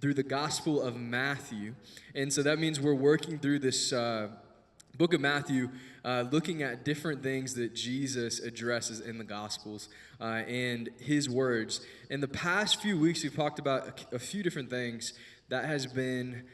through the Gospel of Matthew. And so that means we're working through this book of Matthew, looking at different things that Jesus addresses in the Gospels and his words. In the past few weeks, we've talked about a few different things. That has been,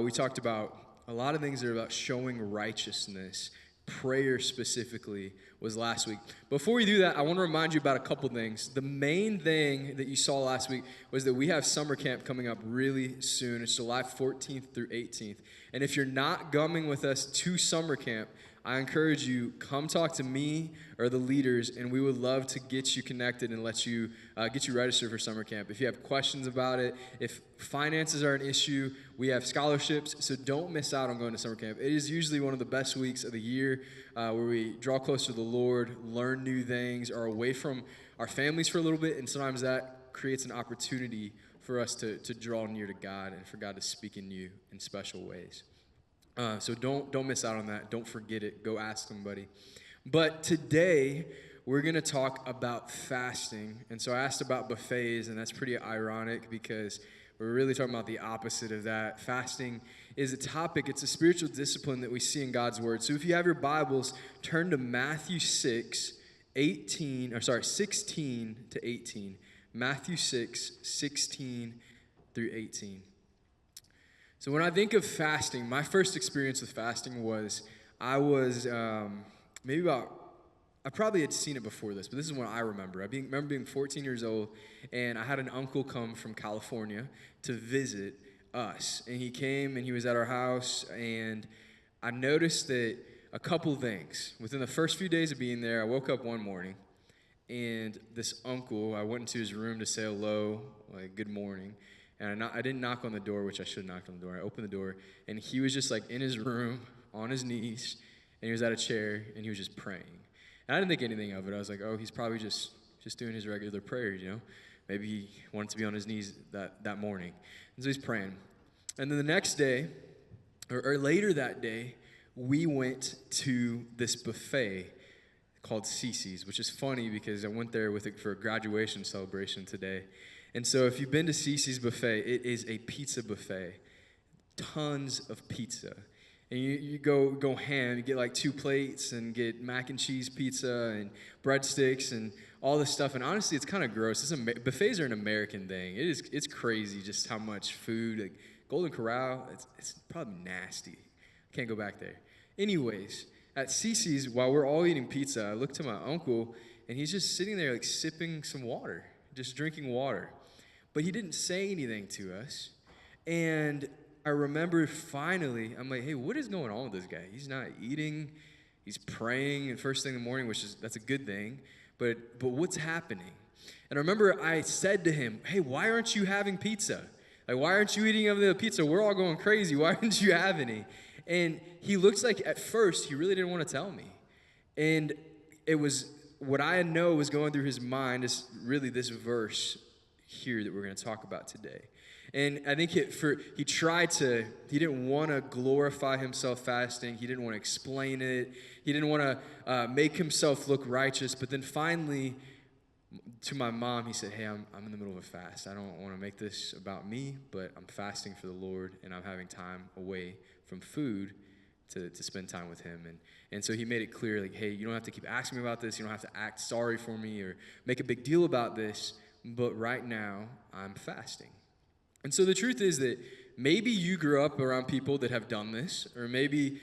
we talked about a lot of things that are about showing righteousness. Prayer specifically was last week. Before we do that, I want to remind you about a couple things. The main thing that you saw last week was that we have summer camp coming up really soon. It's July 14th through 18th. And if you're not coming with us to summer camp, I encourage you, come talk to me or the leaders, and we would love to get you connected and let you get you registered for summer camp. If you have questions about it, if finances are an issue, we have scholarships, so don't miss out on going to summer camp. It is usually one of the best weeks of the year where we draw closer to the Lord, learn new things, are away from our families for a little bit, and sometimes that creates an opportunity for us to draw near to God and for God to speak in you in special ways. So don't miss out on that. Don't forget it. Go ask somebody. But today, we're going to talk about fasting. And so I asked about buffets, and that's pretty ironic because we're really talking about the opposite of that. Fasting is a topic. It's a spiritual discipline that we see in God's Word. So if you have your Bibles, turn to Matthew 16 to 18. Matthew 6, 16 through 18. So when I think of fasting, my first experience with fasting was I probably had seen it before this, but this is when I remember. I remember being 14 years old, and I had an uncle come from California to visit us. And he came, and he was at our house, and I noticed that a couple things. Within the first few days of being there, I woke up one morning, and this uncle, I went into his room to say hello, like good morning. And I didn't knock on the door, which I should have knocked on the door. I opened the door, and he was just like in his room, on his knees, and he was at a chair, and he was just praying. And I didn't think anything of it. I was like, oh, he's probably just doing his regular prayers, you know? Maybe he wanted to be on his knees that morning. And so he's praying. And then the next day, or later that day, we went to this buffet called Cece's, which is funny because I went there for a graduation celebration today. And so if you've been to Cece's buffet, it is a pizza buffet. Tons of pizza. And you go ham, you get like 2 plates and get mac and cheese pizza and breadsticks and all this stuff. And honestly, it's kind of gross. Buffets are an American thing. It's crazy just how much food. Like Golden Corral, it's probably nasty. I can't go back there. Anyways, at Cece's, while we're all eating pizza, I look to my uncle, and he's just sitting there like sipping some water, just drinking water. But he didn't say anything to us. And I remember finally, I'm like, hey, what is going on with this guy? He's not eating. He's praying and first thing in the morning, that's a good thing. But what's happening? And I remember I said to him, hey, why aren't you having pizza? Like, why aren't you eating of the pizza? We're all going crazy. Why aren't you have any? And he looks like at first he really didn't want to tell me. And it was what I know was going through his mind is really this verse here that we're going to talk about today. And I think he didn't want to glorify himself fasting. He didn't want to explain it. He didn't want to make himself look righteous. But then finally, to my mom, he said, hey, I'm in the middle of a fast. I don't want to make this about me, but I'm fasting for the Lord, and I'm having time away from food to spend time with him. And so he made it clear, like, hey, you don't have to keep asking me about this. You don't have to act sorry for me or make a big deal about this. But right now, I'm fasting. And so the truth is that maybe you grew up around people that have done this, or maybe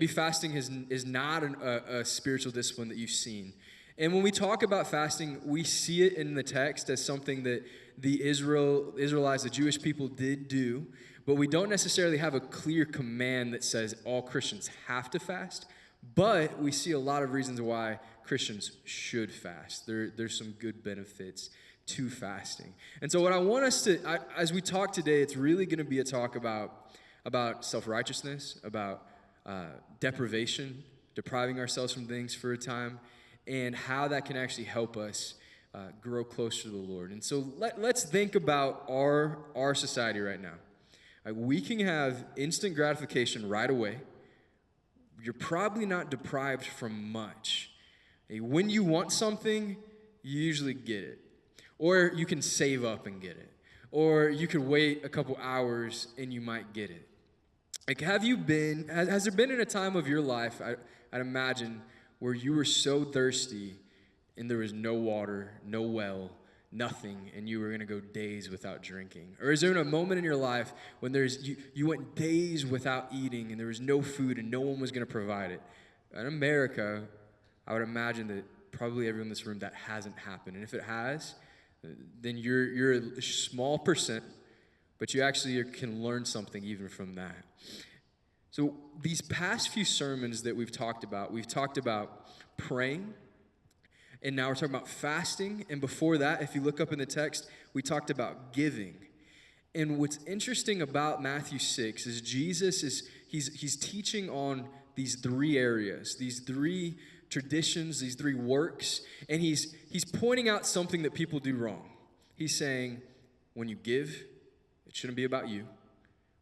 fasting is not a spiritual discipline that you've seen. And when we talk about fasting, we see it in the text as something that the Israelites, the Jewish people, did do, but we don't necessarily have a clear command that says all Christians have to fast, but we see a lot of reasons why Christians should fast. There's some good benefits to fasting. And so what I want us to, as we talk today, it's really going to be a talk about self-righteousness, about deprivation, depriving ourselves from things for a time, and how that can actually help us grow closer to the Lord. And so let's think about our society right now. We can have instant gratification right away. You're probably not deprived from much. When you want something, you usually get it. Or you can save up and get it. or you could wait a couple hours and you might get it. Like, has there been in a time of your life, I'd imagine, where you were so thirsty and there was no water, no well, nothing, and you were going to go days without drinking? Or is there a moment in your life when you went days without eating and there was no food and no one was going to provide it? In America, I would imagine that probably everyone in this room, that hasn't happened. And if it has, then you're a small percent, but you actually can learn something even from that. So these past few sermons that we've talked about praying, and now we're talking about fasting. And before that, if you look up in the text, we talked about giving. And what's interesting about Matthew 6 is Jesus he's teaching on these three areas, these three traditions, these three works, and he's pointing out something that people do wrong. He's saying, when you give, it shouldn't be about you.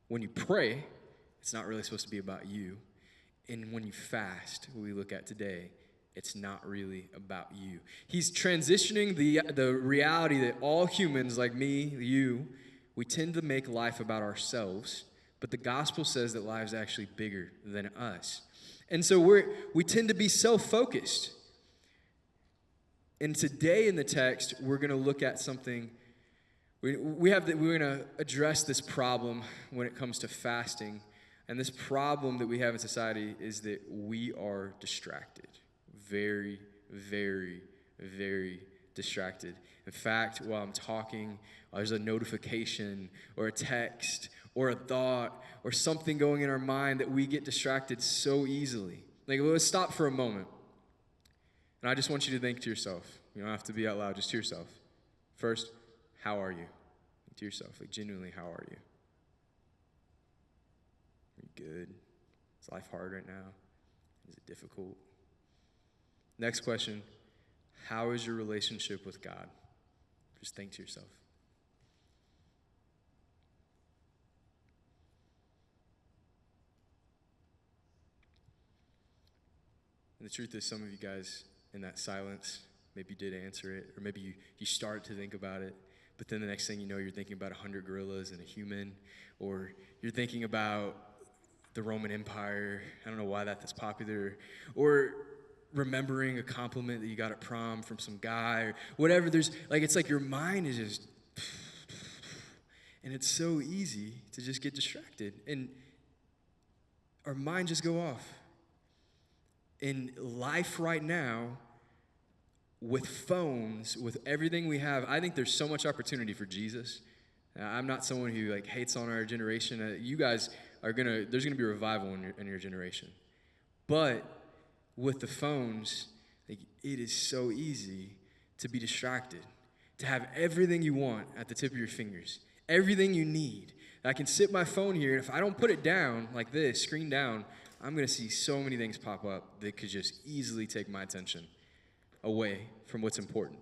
When you pray, it's not really supposed to be about you. And when you fast, what we look at today, it's not really about you. He's transitioning the reality that all humans, like me, you, we tend to make life about ourselves, but the gospel says that life's actually bigger than us. And so we tend to be self-focused. And today in the text, we're going to look at something. We're going to address this problem when it comes to fasting. And this problem that we have in society is that we are distracted. Very, very, very distracted. In fact, while I'm talking, there's a notification or a text or a thought or something going in our mind that we get distracted so easily. Like, let's stop for a moment. And I just want you to think to yourself. You don't have to be out loud, just to yourself. First, how are you? To yourself, like, genuinely, how are you? Are you good? Is life hard right now? Is it difficult? Next question, how is your relationship with God? Just think to yourself. And the truth is, some of you guys in that silence, maybe you did answer it, or maybe you started to think about it, but then the next thing you know, you're thinking about 100 gorillas and a human, or you're thinking about the Roman Empire. I don't know why that's popular. Or remembering a compliment that you got at prom from some guy, or whatever. It's like your mind is just, and it's so easy to just get distracted, and our mind just go off. In life right now, with phones, with everything we have, I think there's so much opportunity for Jesus. I'm not someone who hates on our generation. You guys there's gonna be a revival in your generation. But with the phones, it is so easy to be distracted, to have everything you want at the tip of your fingers, everything you need. I can sit my phone here, and if I don't put it down like this, screen down, I'm going to see so many things pop up that could just easily take my attention away from what's important.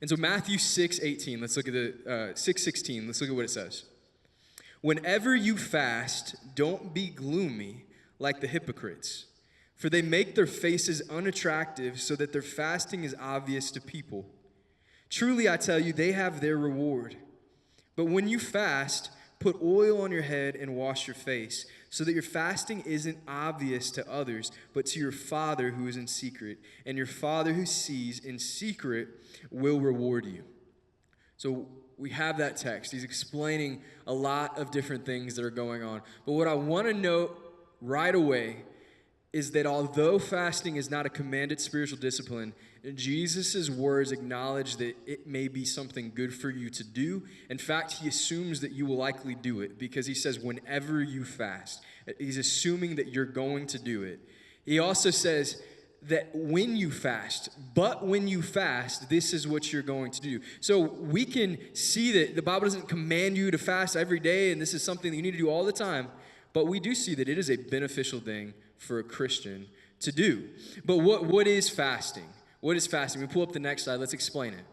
And so Matthew 6:18, let's look at the 6:16. Let's look at what it says. Whenever you fast, don't be gloomy like the hypocrites, for they make their faces unattractive so that their fasting is obvious to people. Truly, I tell you, they have their reward. But when you fast, put oil on your head and wash your face, so that your fasting isn't obvious to others, but to your Father who is in secret. And your Father who sees in secret will reward you. So we have that text. He's explaining a lot of different things that are going on. But what I want to note right away is that although fasting is not a commanded spiritual discipline, Jesus' words acknowledge that it may be something good for you to do. In fact, he assumes that you will likely do it because he says, whenever you fast. He's assuming that you're going to do it. He also says that when you fast, this is what you're going to do. So we can see that the Bible doesn't command you to fast every day, and this is something that you need to do all the time. But we do see that it is a beneficial thing for a Christian to do. But what is fasting? What is fasting? We pull up the next slide. Let's explain it.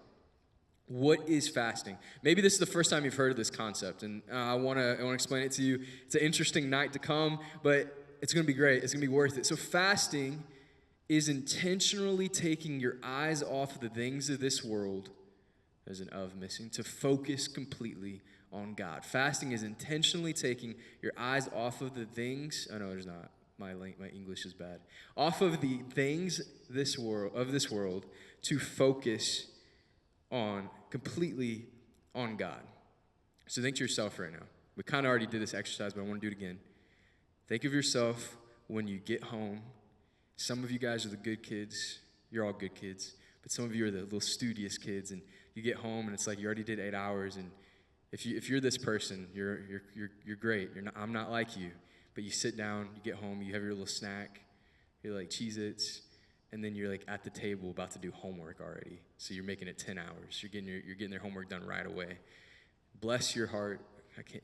What is fasting? Maybe this is the first time you've heard of this concept, and I want to explain it to you. It's an interesting night to come, but it's going to be great. It's going to be worth it. So fasting is intentionally taking your eyes off of the things of this world There's an of missing. To focus completely on God. Fasting is intentionally taking your eyes off of the things. Oh, no, there's not. My English is bad. Off of the things this world to focus on completely on God. So think to yourself right now. We kind of already did this exercise, but I want to do it again. Think of yourself when you get home. Some of you guys are the good kids. You're all good kids. But some of you are the little studious kids, and you get home, and it's like you already did 8 hours, and if you're this person, you're great. I'm not like you. But you sit down, you get home, you have your little snack, you're like Cheez-Its, and then you're like at the table about to do homework already. So you're making it 10 hours. You're getting their homework done right away. Bless your heart.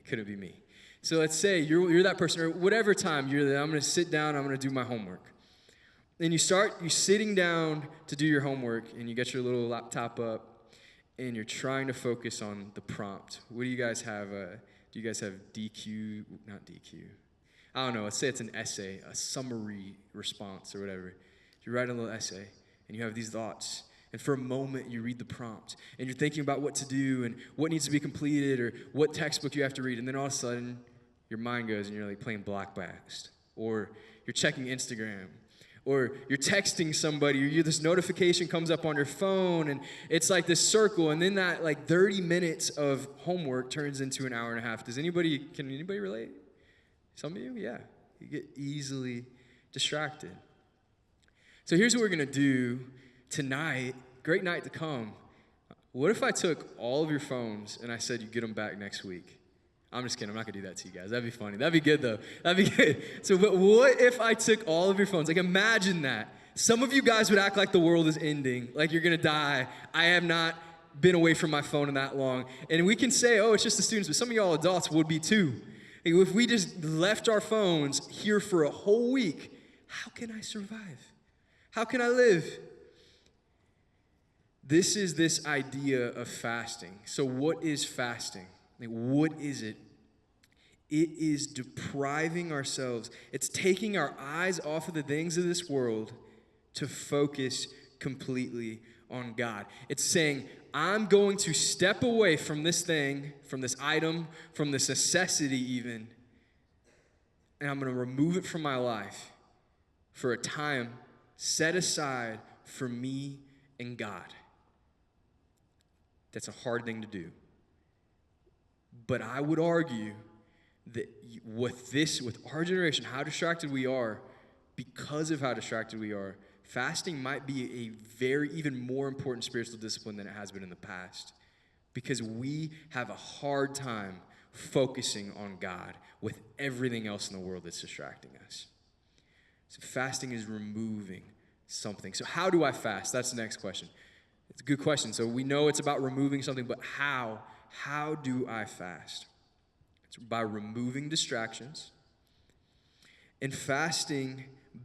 Couldn't be me. So let's say you're that person, or whatever time I'm going to sit down, I'm going to do my homework. And you sitting down to do your homework, and you get your little laptop up, and you're trying to focus on the prompt. What do you guys have? Do you guys have DQ? Not DQ. I don't know. Let's say it's an essay, a summary response or whatever. You write a little essay, and you have these thoughts. And for a moment, you read the prompt, and you're thinking about what to do and what needs to be completed or what textbook you have to read. And then all of a sudden, your mind goes, and you're like playing Black Blast, or you're checking Instagram, or you're texting somebody, or this notification comes up on your phone, and it's like this circle, and then that like 30 minutes of homework turns into an hour and a half. Can anybody relate? Some of you? Yeah. You get easily distracted. So here's what we're going to do tonight. Great night to come. What if I took all of your phones and I said you get them back next week? I'm just kidding. I'm not going to do that to you guys. That'd be funny. That'd be good, though. That'd be good. So but what if I took all of your phones? Like, imagine that. Some of you guys would act like the world is ending, like you're going to die. I have not been away from my phone in that long. And we can say, oh, it's just the students, but some of y'all adults would be too. If we just left our phones here for a whole week, how can I survive? How can I live? This is this idea of fasting. So what is fasting? Like, what is it? It is depriving ourselves. It's taking our eyes off of the things of this world to focus completely on God. It's saying, I'm going to step away from this thing, from this item, from this necessity even, and I'm going to remove it from my life for a time set aside for me and God. That's a hard thing to do. But I would argue that with our generation, how distracted we are, because of how distracted we are, fasting might be a even more important spiritual discipline than it has been in the past, because we have a hard time focusing on God with everything else in the world that's distracting us. So fasting is removing something. So how do I fast? That's the next question. It's a good question. So we know it's about removing something, but how? How do I fast? It's by removing distractions. And fasting,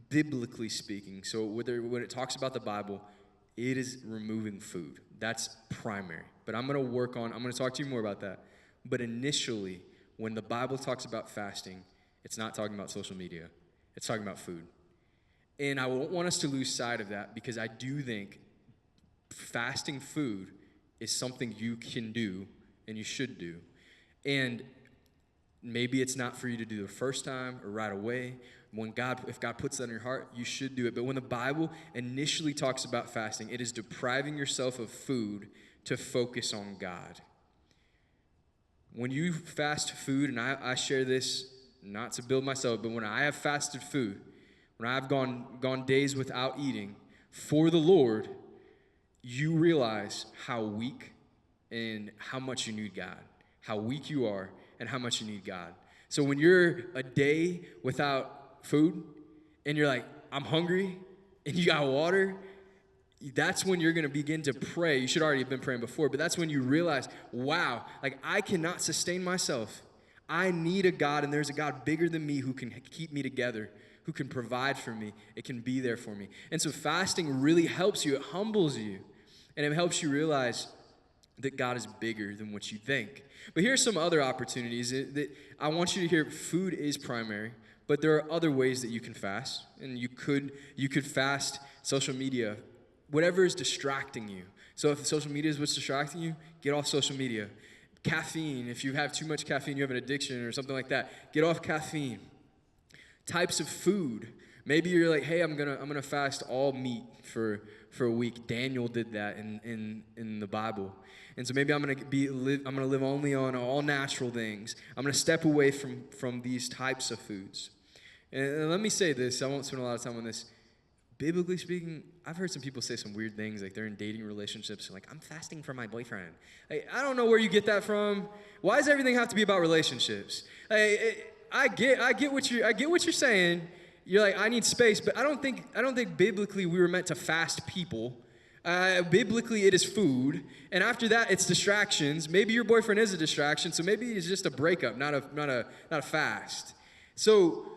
biblically speaking, so when it talks about the Bible, it is removing food. That's primary. But I'm going to talk to you more about that. But initially, when the Bible talks about fasting, it's not talking about social media. It's talking about food. And I won't want us to lose sight of that, because I do think fasting food is something you can do and you should do. And maybe it's not for you to do the first time or right away. If God puts that in your heart, you should do it. But when the Bible initially talks about fasting, it is depriving yourself of food to focus on God. When you fast food, and I share this not to build myself, but when I have fasted food, when I've gone days without eating for the Lord, you realize how weak and how much you need God, how weak you are and how much you need God. So when you're a day without food and you're like, I'm hungry, and you got water, that's when you're going to begin to pray. You should already have been praying before, but that's when you realize, wow, like I cannot sustain myself. I need a God, and there's a God bigger than me who can keep me together, who can provide for me. It can be there for me. And so fasting really helps you. It humbles you, and it helps you realize that God is bigger than what you think. But here's some other opportunities that I want you to hear. Food is primary, but there are other ways that you can fast, and you could fast social media, whatever is distracting you. So if social media is what's distracting you, get off social media. Caffeine, if you have too much caffeine, you have an addiction or something like that, get off caffeine. Types of food. Maybe you're like, hey, I'm gonna fast all meat for a week. Daniel did that in the Bible. And so maybe I'm gonna live only on all natural things. I'm gonna step away from these types of foods. And let me say this, I won't spend a lot of time on this. Biblically speaking, I've heard some people say some weird things, like they're in dating relationships, and like, I'm fasting for my boyfriend. Like, I don't know where you get that from. Why does everything have to be about relationships? I get what you're saying. You're like, I need space, but I don't think biblically we were meant to fast people. Biblically, it is food, and after that, it's distractions. Maybe your boyfriend is a distraction, so maybe it's just a breakup, not a fast. So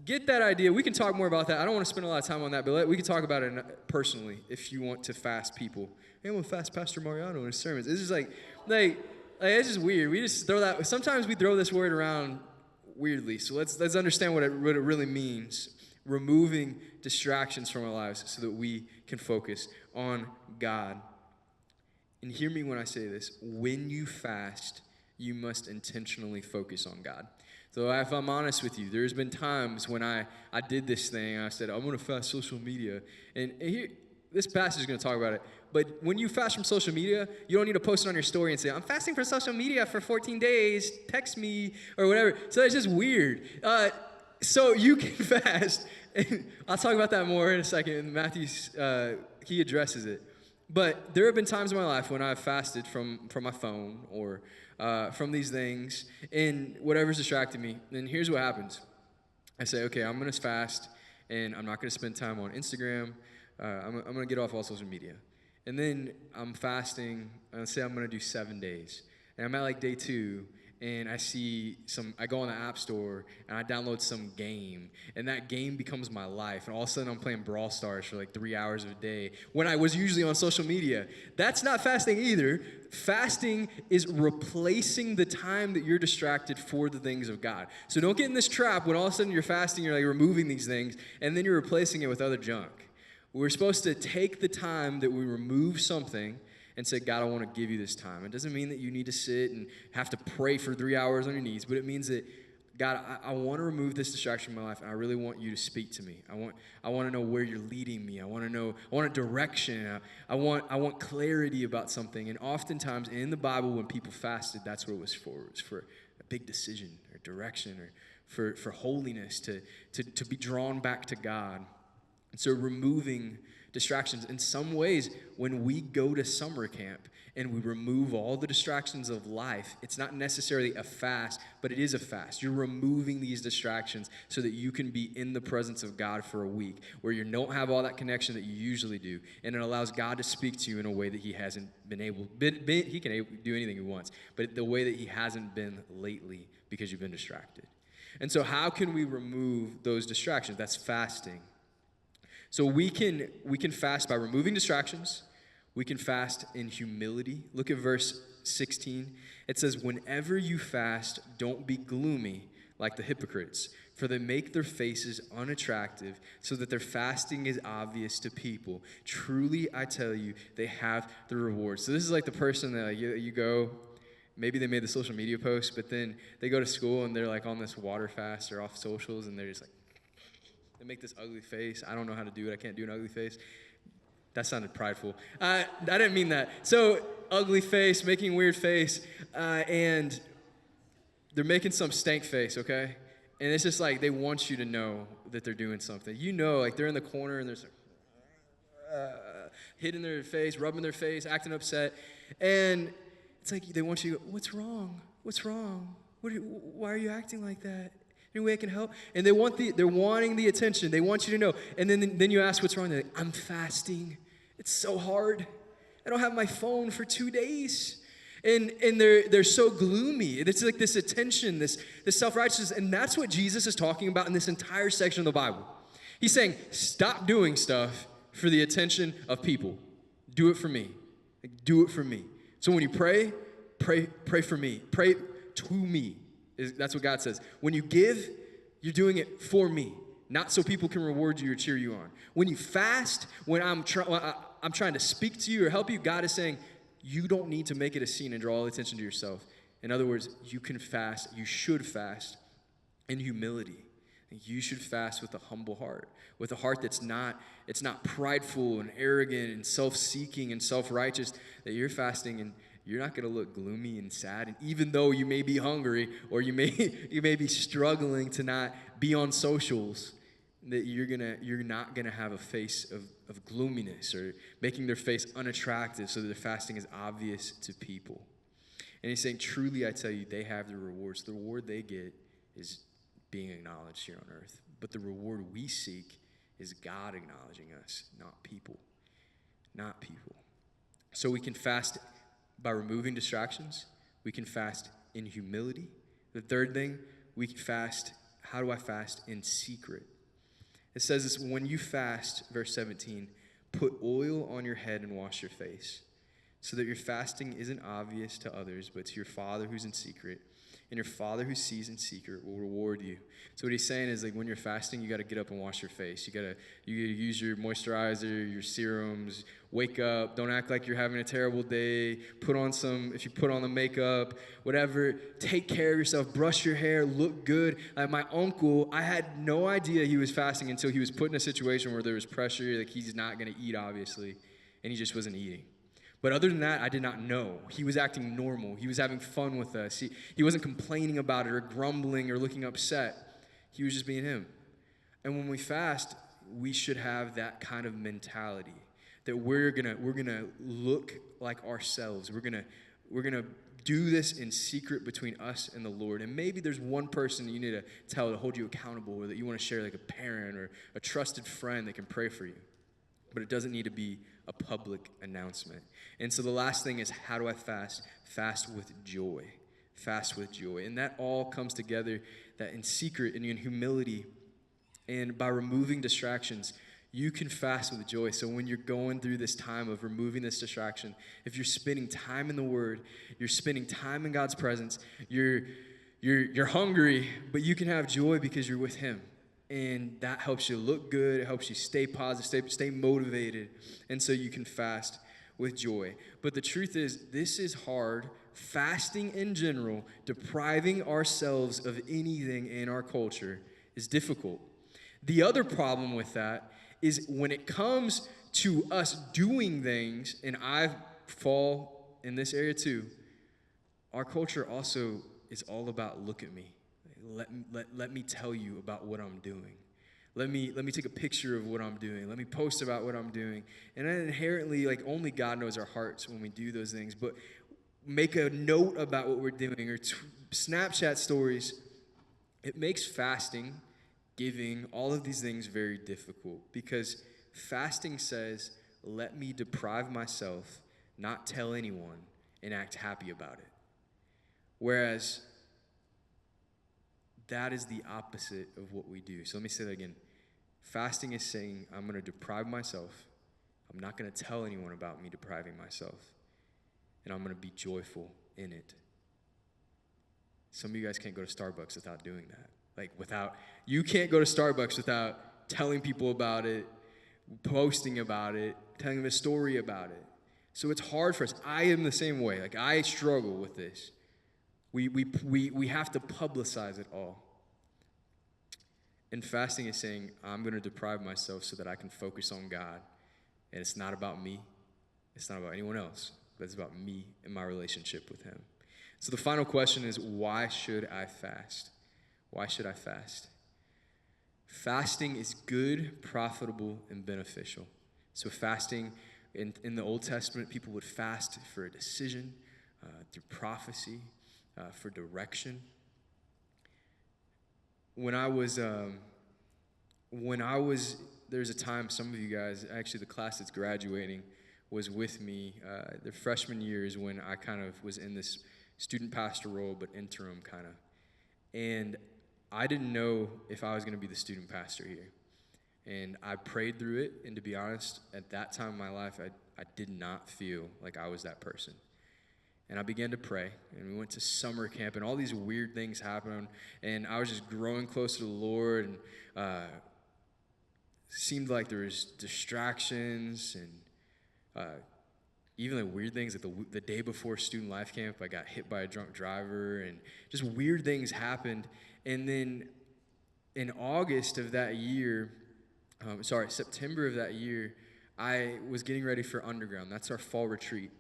get that idea. We can talk more about that. I don't want to spend a lot of time on that, but we can talk about it personally if you want to fast people. Hey, I'm going to fast Pastor Mariano in his sermons. It's just like it's just weird. We just throw that. Sometimes we throw this word around weirdly. So let's understand what it really means. Removing distractions from our lives so that we can focus on God. And hear me when I say this. When you fast, you must intentionally focus on God. So if I'm honest with you, there's been times when I did this thing. I said, I'm going to fast social media. And here, this passage is going to talk about it. But when you fast from social media, you don't need to post it on your story and say, I'm fasting from social media for 14 days. Text me or whatever. So it's just weird. So you can fast. And I'll talk about that more in a second. Matthew's, he addresses it. But there have been times in my life when I've fasted from my phone or from these things, and whatever's distracting me. And here's what happens. I say, okay, I'm going to fast, and I'm not going to spend time on Instagram. I'm going to get off all social media. And then I'm fasting, and say I'm going to do 7 days. And I'm at like day 2, and I go on the App Store, and I download some game, and that game becomes my life, and all of a sudden I'm playing Brawl Stars for like 3 hours a day, when I was usually on social media. That's not fasting either. Fasting is replacing the time that you're distracted for the things of God. So don't get in this trap when all of a sudden you're fasting, you're like removing these things, and then you're replacing it with other junk. We're supposed to take the time that we remove something and say, God, I want to give you this time. It doesn't mean that you need to sit and have to pray for 3 hours on your knees, but it means that, God, I want to remove this distraction from my life, and I really want you to speak to me. I want to know where you're leading me. I want a direction. I want clarity about something. And oftentimes in the Bible, when people fasted, that's what it was for. It was for a big decision or direction or for holiness, to be drawn back to God. And so removing distractions. In some ways, when we go to summer camp and we remove all the distractions of life, it's not necessarily a fast, but it is a fast. You're removing these distractions so that you can be in the presence of God for a week, where you don't have all that connection that you usually do, and it allows God to speak to you in a way that he hasn't been able. He can do anything he wants, but the way that he hasn't been lately because you've been distracted. And so how can we remove those distractions? That's fasting. So we can fast by removing distractions. We can fast in humility. Look at verse 16. It says, whenever you fast, don't be gloomy like the hypocrites, for they make their faces unattractive so that their fasting is obvious to people. Truly, I tell you, they have the reward. So this is like the person that you go, maybe they made the social media post, but then they go to school and they're like on this water fast or off socials, and they're just like, they make this ugly face. I don't know how to do it. I can't do an ugly face. That sounded prideful. I didn't mean that. So ugly face, making weird face, and they're making some stank face, okay? And it's just like they want you to know that they're doing something. You know, like they're in the corner and they're hitting their face, rubbing their face, acting upset. And it's like they want you to go, what's wrong? What's wrong? Why are you acting like that? Any way I can help? And they're wanting the attention. They want you to know. And then you ask what's wrong. They're like, I'm fasting. It's so hard. I don't have my phone for 2 days. And they're so gloomy. It's like this attention, this self-righteousness. And that's what Jesus is talking about in this entire section of the Bible. He's saying, stop doing stuff for the attention of people. Do it for me. Do it for me. So when you pray for me. Pray to me. That's what God says. When you give, you're doing it for me, not so people can reward you or cheer you on. When you fast, when I'm trying to speak to you or help you, God is saying, you don't need to make it a scene and draw all the attention to yourself. In other words, you can fast, you should fast in humility. You should fast with a humble heart, with a heart it's not prideful and arrogant and self-seeking and self-righteous, that you're fasting and you're not going to look gloomy and sad. And even though you may be hungry or you may be struggling to not be on socials, that you're not gonna have a face of gloominess or making their face unattractive so that their fasting is obvious to people. And he's saying, truly I tell you, they have the rewards. The reward they get is being acknowledged here on earth. But the reward we seek is God acknowledging us, not people. Not people. So we can fast by removing distractions. We can fast in humility. The third thing, we can fast. How do I fast? In secret. It says this, when you fast, verse 17, put oil on your head and wash your face, so that your fasting isn't obvious to others, but to your Father who's in secret. And your Father who sees in secret will reward you. So what he's saying is, like, when you're fasting, you got to get up and wash your face. You gotta use your moisturizer, your serums. Wake up. Don't act like you're having a terrible day. If you put on the makeup, whatever. Take care of yourself. Brush your hair. Look good. Like my uncle, I had no idea he was fasting until he was put in a situation where there was pressure. Like, he's not going to eat, obviously, and he just wasn't eating. But other than that, I did not know. He was acting normal. He was having fun with us. He wasn't complaining about it or grumbling or looking upset. He was just being him. And when we fast, we should have that kind of mentality that we're gonna look like ourselves. We're gonna do this in secret between us and the Lord. And maybe there's one person you need to tell to hold you accountable, or that you want to share, like a parent or a trusted friend that can pray for you. But it doesn't need to be a public announcement. And so the last thing is, how do I fast? Fast with joy. Fast with joy. And that all comes together, that in secret and in humility and by removing distractions, you can fast with joy. So when you're going through this time of removing this distraction, if you're spending time in the Word, you're spending time in God's presence, you're hungry, but you can have joy because you're with Him. And that helps you look good. It helps you stay positive, stay motivated. And so you can fast with joy. But the truth is, this is hard. Fasting in general, depriving ourselves of anything in our culture, is difficult. The other problem with that is when it comes to us doing things, and I fall in this area too, our culture also is all about look at me. Let me tell you about what I'm doing. Let me take a picture of what I'm doing. Let me post about what I'm doing. And then inherently, like, only God knows our hearts when we do those things. But make a note about what we're doing, or Snapchat stories. It makes fasting, giving, all of these things very difficult, because fasting says, let me deprive myself, not tell anyone, and act happy about it. Whereas that is the opposite of what we do. So let me say that again. Fasting is saying, I'm going to deprive myself. I'm not going to tell anyone about me depriving myself. And I'm going to be joyful in it. Some of you guys can't go to Starbucks without doing that. You can't go to Starbucks without telling people about it, posting about it, telling them a story about it. So it's hard for us. I am the same way. Like, I struggle with this. We have to publicize it all. And fasting is saying, I'm going to deprive myself so that I can focus on God. And it's not about me. It's not about anyone else. But it's about me and my relationship with Him. So the final question is, why should I fast? Why should I fast? Fasting is good, profitable, and beneficial. So fasting, in the Old Testament, people would fast for a decision, through prophecy, for direction. When I was, there's a time, some of you guys, actually the class that's graduating was with me. The freshman year is when I kind of was in this student pastor role, but interim kind of. And I didn't know if I was going to be the student pastor here. And I prayed through it, and to be honest, at that time in my life, I did not feel like I was that person. And I began to pray, and we went to summer camp, and all these weird things happened, and I was just growing closer to the Lord, and seemed like there was distractions, and even like weird things. Like the day before student life camp, I got hit by a drunk driver, and just weird things happened. And then in August of that year, September of that year, I was getting ready for Underground. That's our fall retreat.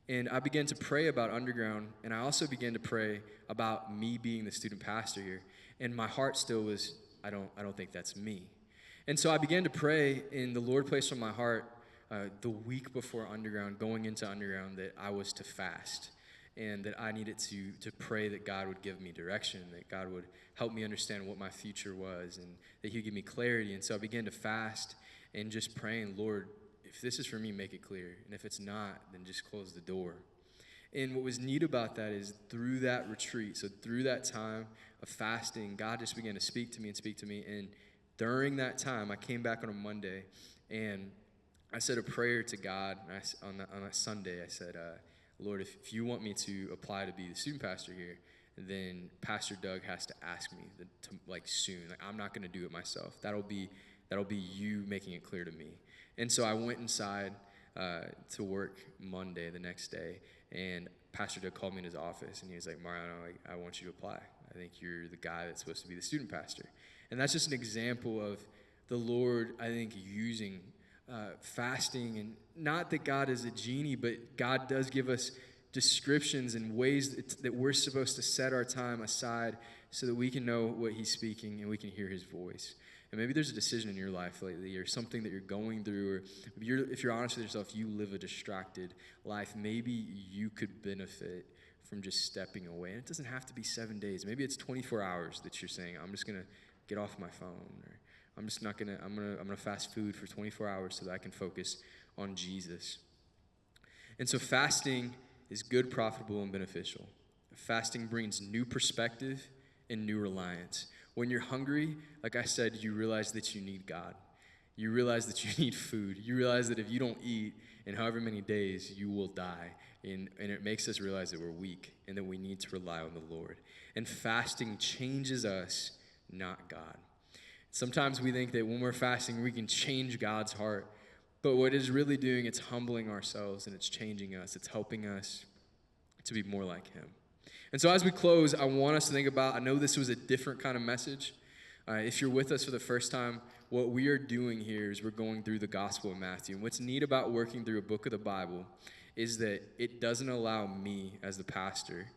And I began to pray about Underground, and I also began to pray about me being the student pastor here. And my heart still was, I don't think that's me. And so I began to pray, and the Lord placed on my heart the week before Underground, going into Underground, that I was to fast, and that I needed to pray that God would give me direction, that God would help me understand what my future was, and that He would give me clarity. And so I began to fast and just praying, Lord, if this is for me, make it clear. And if it's not, then just close the door. And what was neat about that is through that retreat, so through that time of fasting, God just began to speak to me and speak to me. And during that time, I came back on a Monday, and I said a prayer to God. On that Sunday, I said, Lord, if you want me to apply to be the student pastor here, then Pastor Doug has to ask me soon. Like, I'm not going to do it myself. That'll be you making it clear to me. And so I went inside to work Monday, the next day, and Pastor Doug called me in his office, and he was like, Mariano, I want you to apply. I think you're the guy that's supposed to be the student pastor. And that's just an example of the Lord, I think, using fasting. And not that God is a genie, but God does give us descriptions and ways that we're supposed to set our time aside so that we can know what He's speaking and we can hear His voice. And maybe there's a decision in your life lately, or something that you're going through, or if you're honest with yourself, you live a distracted life. Maybe you could benefit from just stepping away. And it doesn't have to be 7 days. Maybe it's 24 hours that you're saying, I'm just going to get off my phone, or I'm going to fast food for 24 hours so that I can focus on Jesus. And so fasting is good, profitable, and beneficial. Fasting brings new perspective and new reliance. When you're hungry, like I said, you realize that you need God. You realize that you need food. You realize that if you don't eat in however many days, you will die. And it makes us realize that we're weak and that we need to rely on the Lord. And fasting changes us, not God. Sometimes we think that when we're fasting, we can change God's heart. But what it's really doing, it's humbling ourselves, and it's changing us. It's helping us to be more like Him. And so as we close, I want us to think about, I know this was a different kind of message. If you're with us for the first time, what we are doing here is we're going through the Gospel of Matthew. And what's neat about working through a book of the Bible is that it doesn't allow me as the pastor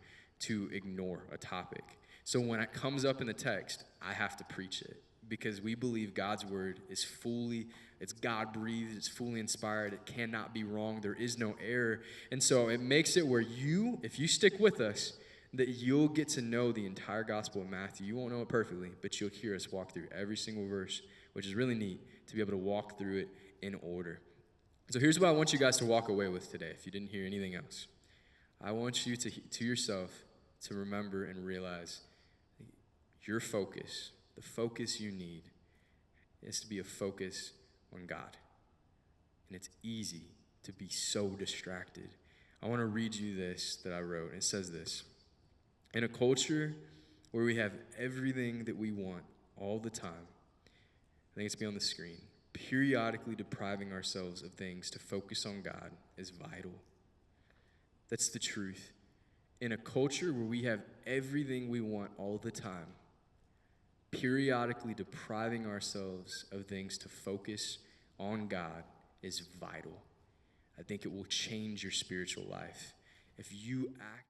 to ignore a topic. So when it comes up in the text, I have to preach it, because we believe God's word is it's God-breathed, it's fully inspired, it cannot be wrong, there is no error. And so it makes it where if you stick with us, that you'll get to know the entire Gospel of Matthew. You won't know it perfectly, but you'll hear us walk through every single verse, which is really neat to be able to walk through it in order. So here's what I want you guys to walk away with today, if you didn't hear anything else. I want you to yourself to remember and realize your focus, the focus you need, is to be a focus on God. And it's easy to be so distracted. I want to read you this that I wrote. It says this: in a culture where we have everything that we want all the time, I think it's be on the screen, periodically depriving ourselves of things to focus on God is vital. That's the truth. In a culture where we have everything we want all the time, periodically depriving ourselves of things to focus on God is vital. I think it will change your spiritual life. If you act